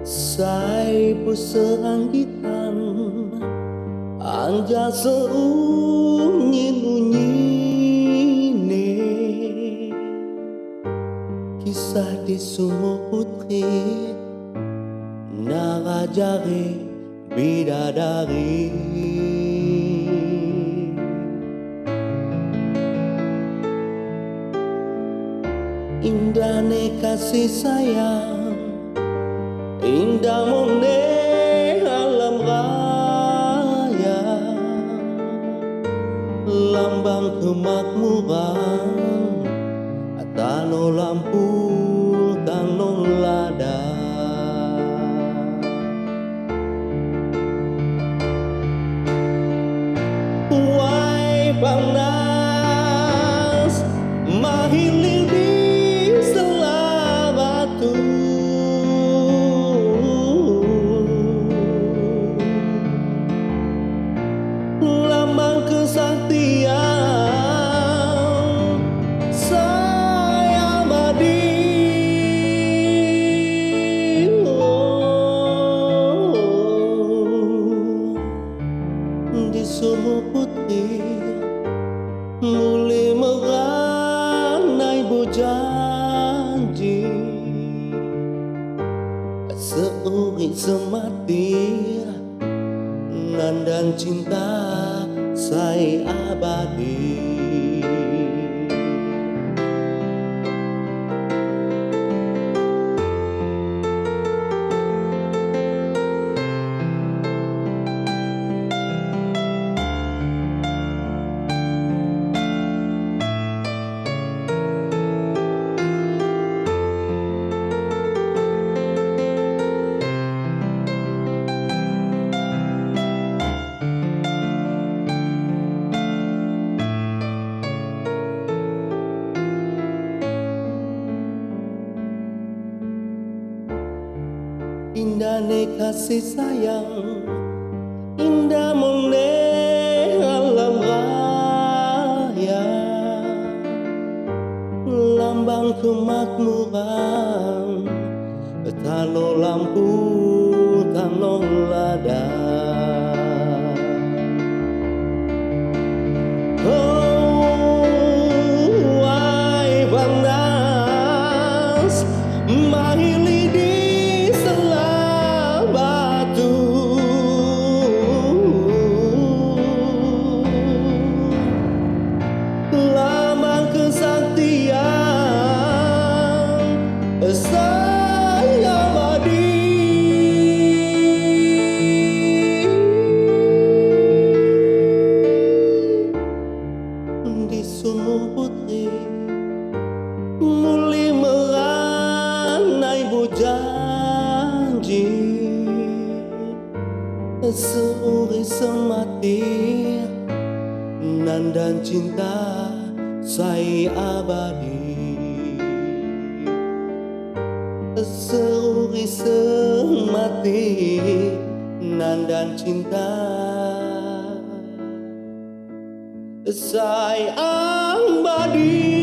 Sai pusanggitan anja seunyin-unyine kisah di Sumo Putri Narajari bidadari. Indahnya kasih sayang, indah mone alam raya, lambang kemakmuran, tano lampu tano lada. Wai panas mahiling di selah batu, lambang kesaktian saya abadi. Di Sumo Putri mulai meranai berjanji, seuri semati nan dan cinta saya abadi. Indahnya kasih sayang, indah mone alam raya, lambang kemakmuran, tano lampu tano lada. Oh, wai panas mahili di selah batu, lambang kesaktian saya abadi. Di Sumo Putri mulai meranai berjanji, seuri semati nan dan cinta saya abadi. Seuri semati nan dan cinta saya abadi.